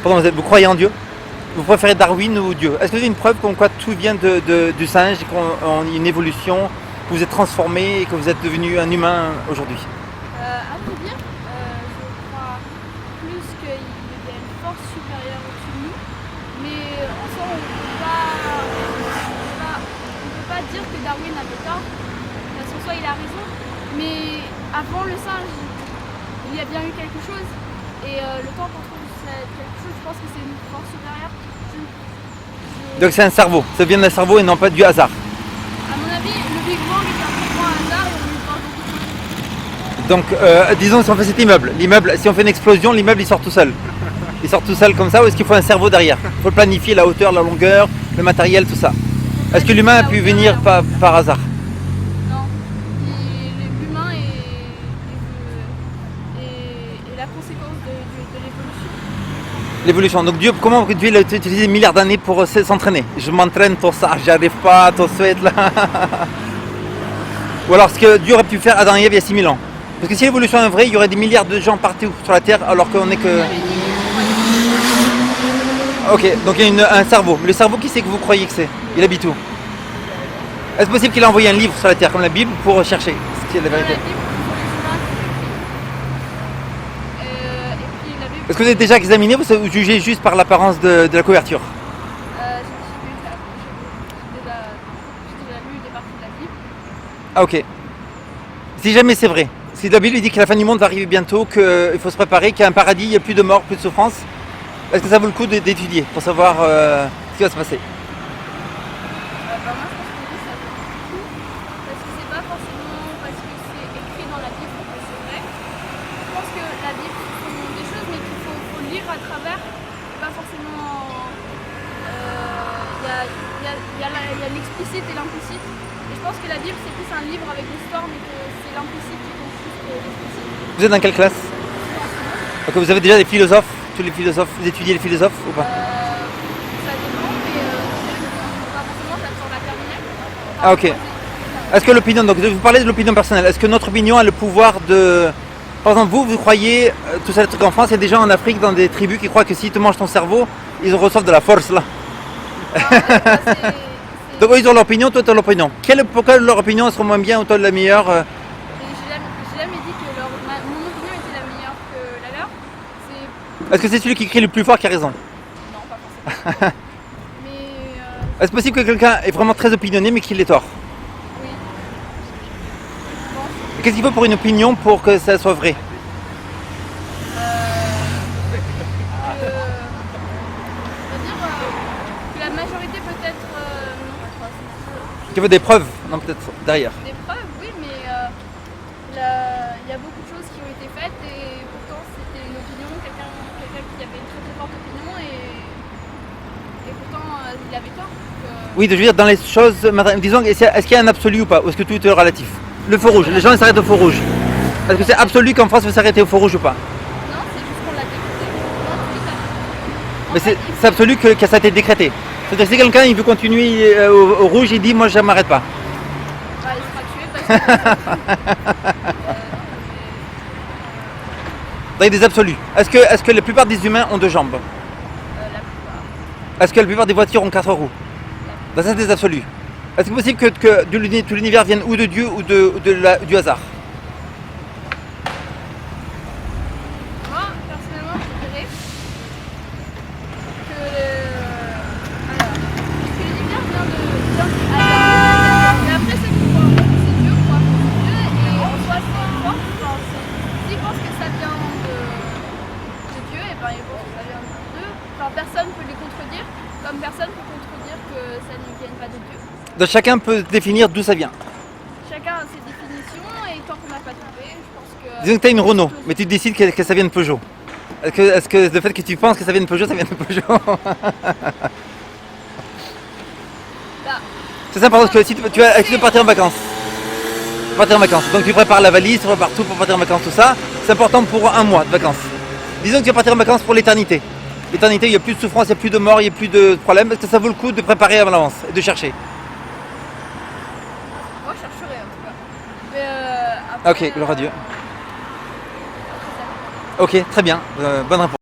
Pardon, vous croyez en Dieu? Vous préférez Darwin ou Dieu? Est-ce que vous avez une preuve comme quoi tout vient du singe, qu'on a une évolution, que vous êtes transformé et que vous êtes devenu un humain aujourd'hui? À vrai dire, je crois plus qu'il y a une force supérieure au-dessus de nous, mais en soi, on peut pas dire que Darwin avait tort, parce qu'en soi, il a raison, mais avant le singe, il y a bien eu quelque chose, et le temps qu'on trouve quelque chose, je pense que c'est une force supérieure. Donc c'est un cerveau, ça vient d'un cerveau et non pas du hasard. À mon avis, le Big Bang est un peu un hasard et on lui parle beaucoup. Donc disons si on fait cet immeuble, si on fait une explosion, l'immeuble il sort tout seul. Il sort tout seul comme ça ou est-ce qu'il faut un cerveau derrière? Il faut planifier la hauteur, la longueur, le matériel, tout ça. Est-ce que l'humain a pu venir par hasard? Non, l'humain est la conséquence de l'évolution. L'évolution. Donc Dieu, comment Dieu il a utilisé des milliards d'années pour s'entraîner? Je m'entraîne pour ça, j'arrive pas tout de suite là. Ou alors ce que Dieu aurait pu faire Adam et Ève il y a 6000 ans. Parce que si l'évolution est vraie, il y aurait des milliards de gens partout sur la Terre alors qu'on est que... Ok, donc il y a un cerveau. Mais le cerveau, qui c'est que vous croyez que c'est? Il habite où? Est-ce possible qu'il a envoyé un livre sur la Terre, comme la Bible, pour chercher ce qui est la vérité? Est-ce que vous avez déjà examiné ou vous jugez juste par l'apparence de la couverture? J'ai déjà lu des parties de la Bible. Ah ok. Si jamais c'est vrai, si la Bible dit que la fin du monde va arriver bientôt, qu'il faut se préparer, qu'il y a un paradis, il n'y a plus de mort, plus de souffrance, est-ce que ça vaut le coup d'étudier pour savoir ce qui va se passer? Moi, je pense que oui, ça vaut le coup, parce que c'est pas forcément parce que c'est écrit dans la Bible que c'est vrai. Je pense que la Bible, ce sont des choses, mais qu'il faut lire à travers, pas forcément. Il y a l'explicite et l'implicite. Et je pense que la Bible, c'est plus un livre avec l'histoire, mais que c'est l'implicite qui compte plus que l'explicite. Vous êtes dans quelle classe? Ok, vous avez déjà des philosophes? Tous les philosophes, vous étudiez les philosophes ou pas? Ça dépend, mais pas forcément, j'attends la terminale. Ah ok. Est-ce que l'opinion, donc vous parlez de l'opinion personnelle, est-ce que notre opinion a le pouvoir de... Par exemple, vous croyez, tout ça, le truc en France, il y a des gens en Afrique, dans des tribus, qui croient que s'ils te mangent ton cerveau, ils reçoivent de la force là. Donc eux, ils ont leur opinion, toi tu as l'opinion. Pourquoi leur opinion sera moins bien ou toi la meilleure? J'ai jamais dit que mon opinion était la meilleure que la leur. Est-ce que c'est celui qui crie le plus fort qui a raison? Non, pas forcément. Mais Est-ce possible que quelqu'un est vraiment très opinionné mais qu'il ait tort? oui, je pense. Qu'est-ce qu'il faut pour une opinion pour que ça soit vrai? On va dire que la majorité peut-être non, Tu veux des preuves? Non, peut-être derrière. des preuves, oui, mais il y a beaucoup de choses qui ont été faites et pourtant c'était une opinion, quelqu'un qui avait une très très forte opinion et pourtant il avait tort. Oui, je veux dire, dans les choses, disons, est-ce qu'il y a un absolu ou pas? Ou est-ce que tout est relatif? Le feu rouge, les gens ils s'arrêtent au feu rouge. Est-ce que c'est absolu qu'en France il faut s'arrêter au feu rouge ou pas? Non, c'est juste qu'on l'a décrété. Non, Mais c'est absolu que ça a été décrété. C'est-à-dire que si quelqu'un il veut continuer au rouge, il dit moi je ne m'arrête pas. bah, il sera tué parce que Il y a des absolus. Est-ce que la plupart des humains ont deux jambes? la plupart. Est-ce que la plupart des voitures ont quatre roues? Ben, ça c'est des absolus. Est-ce que c'est possible que tout l'univers vienne ou de Dieu ou du hasard? Moi, personnellement, je dirais que l'univers vient du hasard. Mais après, ceux qui croient en c'est Dieu, croient en Dieu, et en soi, s'ils pensent que ça vient de Dieu, et ben ils pensent que ça vient de Dieu. Enfin, personne ne peut les contredire, comme personne ne peut contredire que ça ne vienne pas de Dieu. Donc chacun peut définir d'où ça vient. Chacun a ses définitions, et tant qu'on n'a pas trouvé, je pense que... Disons que tu as une Renault, mais tu décides que ça vient de Peugeot. Est-ce que le fait que tu penses que ça vient de Peugeot, ça vient de Peugeot? Bah, C'est ça, parce que si tu veux partir en vacances. Donc tu prépares la valise, tu prépares tout pour partir en vacances, tout ça. C'est important pour un mois de vacances. Disons que tu vas partir en vacances pour l'éternité. L'éternité, il n'y a plus de souffrance, il n'y a plus de mort, il n'y a plus de problème. Est-ce que ça vaut le coup de préparer à l'avance et de chercher? moi, je chercherai en tout cas. Mais après, Ok, gloire à Dieu. Ok, très bien. Bonne réponse.